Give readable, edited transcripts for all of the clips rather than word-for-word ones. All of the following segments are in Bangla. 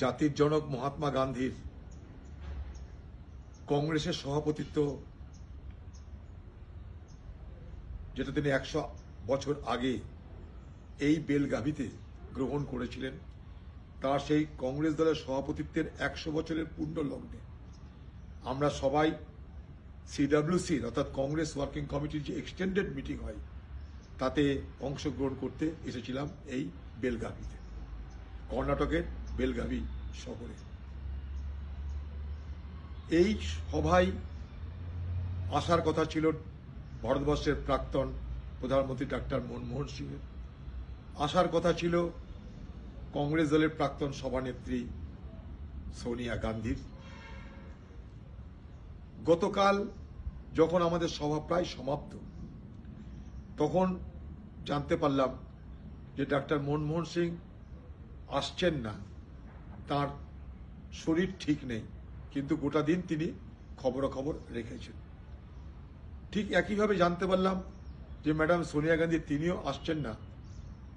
জাতির জনক মহাত্মা গান্ধীর কংগ্রেসের সভাপতিত্ব, যেটা তিনি 100 বছর আগে এই বেলগাভিতে গ্রহণ করেছিলেন, তার সেই কংগ্রেস দলের সভাপতিত্বের 100 বছরের পূর্ণ লগ্নে আমরা সবাই সিডব্লিউসির অর্থাৎ কংগ্রেস ওয়ার্কিং কমিটির যে এক্সটেন্ডেড মিটিং হয় তাতে অংশগ্রহণ করতে এসেছিলাম এই বেলগাভিতে, কর্ণাটকের বেলগাভি শহরে। এই সভায় আসার কথা ছিল ভারতবর্ষের প্রাক্তন প্রধানমন্ত্রী ডাক্তার মনমোহন সিংয়ের, আসার কথা ছিল কংগ্রেস দলের প্রাক্তন সভানেত্রী সোনিয়া গান্ধীর। গতকাল যখন আমাদের সভা প্রায় সমাপ্ত, তখন জানতে পারলাম যে ডাক্তার মনমোহন সিং আসছেন না, তার শরীর ঠিক নেই, কিন্তু গোটা দিন তিনি খবরাখবর রেখেছেন। ঠিক একইভাবে জানতে পারলাম যে ম্যাডাম সোনিয়া গান্ধী তিনিও আসছেন না,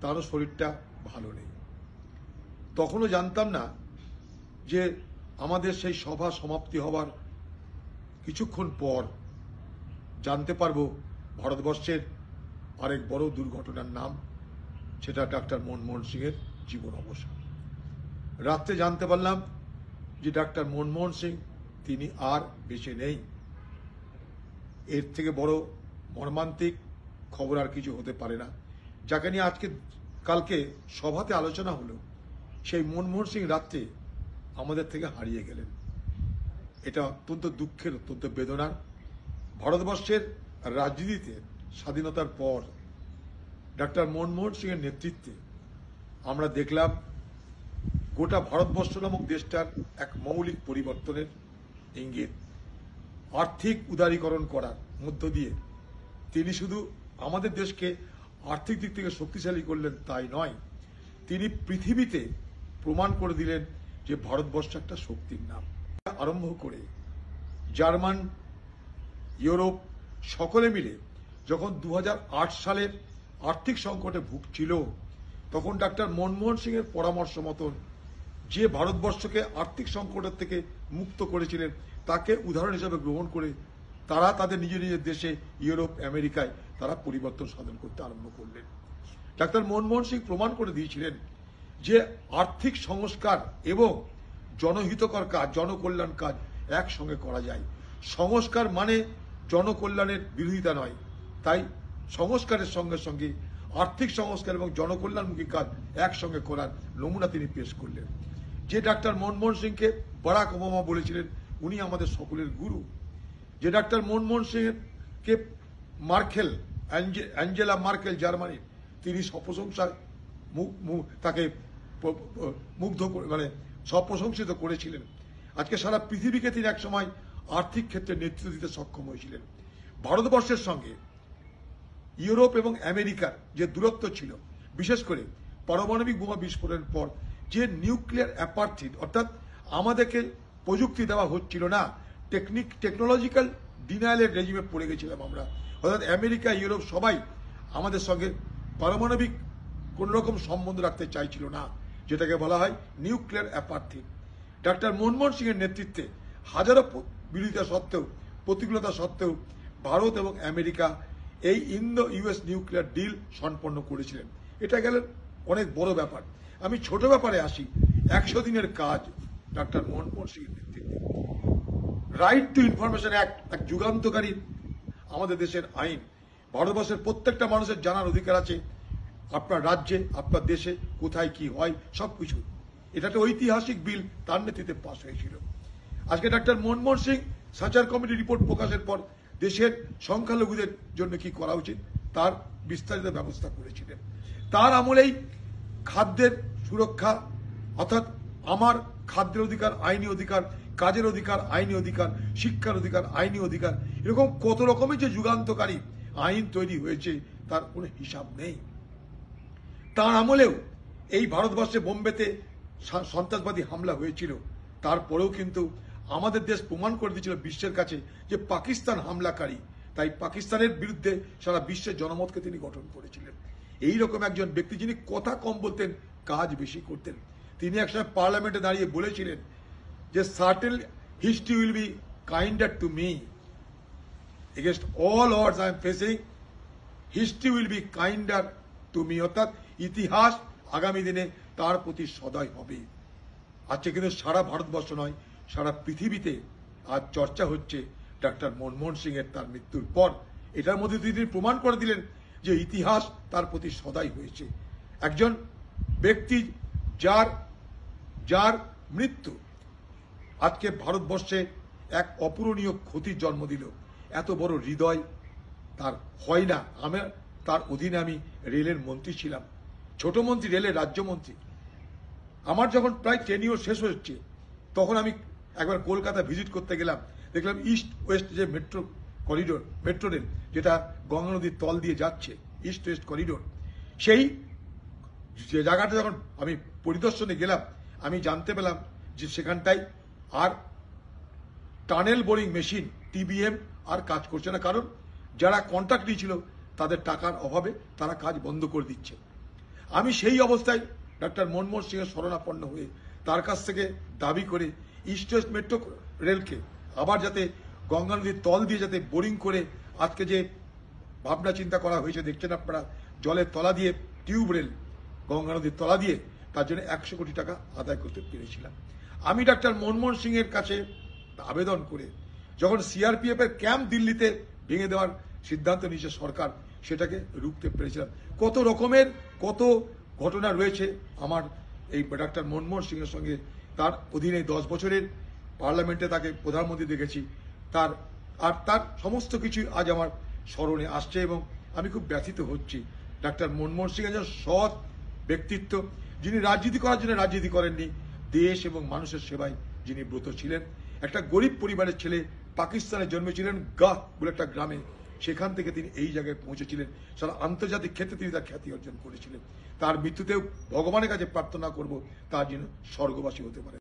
তারও শরীরটা ভালো নেই। তখনও জানতাম না যে আমাদের সেই সভা সমাপ্তি হবার কিছুক্ষণ পর জানতে পারবো ভারতবর্ষের আরেক বড় দুর্ঘটনার নাম, সেটা ডাক্তার মনমোহন সিংয়ের জীবন অবসান। রাত্রে জানতে পারলাম যে ডাক্তার মনমোহন সিং তিনি আর বেঁচে নেই। এর থেকে বড় মর্মান্তিক খবর আর কিছু হতে পারে না। যাকে নিয়ে কালকে সভাতে আলোচনা হলো, সেই মনমোহন সিং রাত্রে আমাদের থেকে হারিয়ে গেলেন। এটা অত্যন্ত দুঃখের, অত্যন্ত বেদনার। ভারতবর্ষের রাজনীতিতে স্বাধীনতার পর ডাক্তার মনমোহন সিং এর নেতৃত্বে আমরা দেখলাম গোটা ভারতবর্ষ নামক দেশটার এক মৌলিক পরিবর্তনের ইঙ্গিত। আর্থিক উদারীকরণ করার মধ্য দিয়ে তিনি শুধু আমাদের দেশকে আর্থিক দিক থেকে শক্তিশালী করলেন তাই নয়, তিনি পৃথিবীতে প্রমাণ করে দিলেন যে ভারতবর্ষ একটা শক্তির নাম। আরম্ভ করে জার্মান, ইউরোপ সকলে মিলে যখন 2008 সালের আর্থিক সংকটে ভুগছিল, তখন ডাক্তার মনমোহন সিং এর পরামর্শ মতন যে ভারতবর্ষকে আর্থিক সংকটের থেকে মুক্ত করেছিলেন, তাকে উদাহরণ হিসেবে গ্রহণ করে তারা তাদের নিজ নিজের দেশে ইউরোপ, আমেরিকায় তারা পরিবর্তন সাধন করতে আরম্ভ করলেন। ডাক্তার মনমোহন সিং প্রমাণ করে দিয়েছিলেন যে আর্থিক সংস্কার এবং জনহিতকর কাজ, জনকল্যাণ কাজ একসঙ্গে করা যায়। সংস্কার মানে জনকল্যাণের বিরোধিতা নয়, তাই সংস্কারের সঙ্গে সঙ্গে আর্থিক সংস্কার এবং জনকল্যাণমুখী কাজ একসঙ্গে করার নমুনা তিনি পেশ করলেন। যে ডাক্তার মনমোহন সিংকে বারাক ওবামা বলেছিলেন উনি আমাদের সকলের গুরু, যে ডাক্তার মনমোহন সিংকে অ্যাঞ্জেলা মার্কেল জার্মানির, তিনি সপ্রশংসায় তাকে মুগ্ধ মানে সপ্রশংসিত করেছিলেন। আজকে সারা পৃথিবীকে তিনি একসময় আর্থিক ক্ষেত্রে নেতৃত্ব দিতে সক্ষম হয়েছিলেন। ভারতবর্ষের সঙ্গে ইউরোপ এবং আমেরিকার যে দূরত্ব ছিল, বিশেষ করে পারমাণবিক বোমা বিস্ফোরণের পর যে নিউক্লিয়ার অ্যাপার্থিড, অর্থাৎ আমাদেরকে প্রযুক্তি দেওয়া হচ্ছিল না, টেকনোলজিক্যাল ডিনায়ালের রেজিমে পড়ে গেছিলাম আমরা, অর্থাৎ আমেরিকা, ইউরোপ সবাই আমাদের সঙ্গে পারমাণবিক কোন রকম সম্বন্ধ রাখতে চাইছিল না, যেটাকে বলা হয় নিউক্লিয়ার অ্যাপার্থিড। ডাক্তার মনমোহন সিং এর নেতৃত্বে হাজারো বিরোধিতা সত্ত্বেও, প্রতিকূলতা সত্ত্বেও ভারত এবং আমেরিকা এই ইন্দো ইউএস নিউক্লিয়ার ডিল সম্পন্ন করেছিলেন। এটা গেলেন অনেক বড় ব্যাপার। আমি ছোট ব্যাপারে আসি। 100 দিনের কাজ ডাক্তার মনমোহন সিং এর নেতৃত্বে। রাইট টু ইনফরমেশন অ্যাক্ট এক যুগান্তকারী আমাদের দেশের আইন। ভারতবর্ষের প্রত্যেকটা মানুষের জানার অধিকার আছে আপনার রাজ্যে, আপনার দেশে কোথায় কি হয় সবকিছু। এটা একটা ঐতিহাসিক বিল তার নেতৃত্বে পাস হয়েছিল। আজকে doctor Manmohan Singh Sachar committee report প্রকাশের পর দেশের সংখ্যালঘুদের জন্য কি করা উচিত তার বিস্তারিত ব্যবস্থা করেছিলেন। তার আমলেই খাদ্যের সুরক্ষা, অর্থাৎ আমার খাদ্যের অধিকার, আইনি অধিকার, কাজের অধিকার, আইনি অধিকার, শিক্ষার অধিকার, আইনি অধিকার, এরকম কত রকমের যে যুগান্তকারী আইন তৈরি হয়েছে তার কোনো হিসাব নেই। তার আমলেও এই ভারতবর্ষে বোম্বেতে সন্ত্রাসবাদী হামলা হয়েছিল, তারপরেও কিন্তু আমাদের দেশ প্রমাণ করে দিয়েছিল বিশ্বের কাছে যে পাকিস্তান হামলাকারী, তাই পাকিস্তানের বিরুদ্ধে সারা বিশ্বের জনমতকে তিনি গঠন করেছিলেন। এই রকম একজন ব্যক্তি যিনি কথা কম বলতেন, কাজ বেশি করতেন, তিনি একসময় পার্লামেন্টে দাঁড়িয়ে বলেছিলেন যে certain history will be kinder to me against all ods I am facing, history will be kinder to me, অর্থাৎ ইতিহাস আগামী দিনে তার প্রতি সদয় হবে। আজকে কিন্তু সারা ভারতবর্ষ নয়, সারা পৃথিবীতে আজ চর্চা হচ্ছে ডাক্তার মনমোহন সিং এর তার মৃত্যুর পর। এটার মধ্যে তিনি প্রমাণ করে দিলেন যে ইতিহাস তার প্রতি সদয় হয়েছে। একজন ব্যক্তি যার মৃত্যু আজকে ভারতবর্ষে এক অপূরণীয় ক্ষতির জন্ম দিল। এত বড় হৃদয় তার হয় না। তার অধীনে আমি রেলের মন্ত্রী ছিলাম, ছোট মন্ত্রী, রেলের রাজ্যমন্ত্রী। আমার যখন প্রায় টেনিওর শেষ হচ্ছে তখন আমি একবার কলকাতা ভিজিট করতে গেলাম, দেখলাম ইস্ট ওয়েস্ট যে মেট্রো করিডোর, মেট্রো রেল যেটা গঙ্গা নদীর তল দিয়ে যাচ্ছে, ইস্ট ওয়েস্ট করিডোর, সেই যে জায়গাটা যখন আমি পরিদর্শনে গেলাম আমি জানতে পেলাম যে সেখানটায় আর টানেল বোরিং মেশিন টিবিএম আর কাজ করছে না, কারণ যারা কন্ট্রাক্ট নিয়েছিল তাদের টাকার অভাবে তারা কাজ বন্ধ করে দিচ্ছে। আমি সেই অবস্থায় ডাক্তার মনমোহন সিং এর শরণাপন্ন হয়ে তার কাছ থেকে দাবি করে ইস্ট ওয়েস্ট মেট্রো রেলকে আবার যাতে গঙ্গা নদীর তল দিয়ে যাতে বোরিং করে আজকে যে ভাবনা চিন্তা করা হয়েছে দেখছেন আপনারা, জলের তলা দিয়ে টিউব রেল গঙ্গা নদীর তলা দিয়ে, তার জন্য 100 কোটি টাকা আদায় করতে পেরেছিলাম। আমি ডাক্তার মনমোহন সিং এর কাছে আবেদন করে যখন সিআরপিএফ এর ক্যাম্প দিল্লিতে ভেঙে দেওয়ার সিদ্ধান্ত নিয়েছে সরকার, সেটাকে রুখতে পেরেছিলাম। কত রকমের কত ঘটনা রয়েছে আমার এই ডাক্তার মনমোহন সিং এর সঙ্গে। তার অধীনে 10 বছরের পার্লামেন্টে তাকে প্রধানমন্ত্রী দেখেছি, তার সমস্ত কিছু আজ আমার স্মরণে আসছে এবং আমি খুব ব্যথিত হচ্ছি। ডাক্তার মনমোহন সিং একজন সৎ ব্যক্তিত্ব, যিনি রাজনীতি করার জন্য রাজনীতি করেননি, দেশ এবং মানুষের সেবায় যিনি ব্রত ছিলেন। একটা গরিব পরিবারের ছেলে, পাকিস্তানে জন্মেছিলেন গাহ বলে একটা গ্রামে, সেখান থেকে তিনি এই জায়গায় পৌঁছেছিলেন। সারা আন্তর্জাতিক ক্ষেত্রে তিনি তার খ্যাতি অর্জন করেছিলেন। তার মৃত্যুতেও ভগবানের কাছে প্রার্থনা করব তার জন্য স্বর্গবাসী হতে পারে।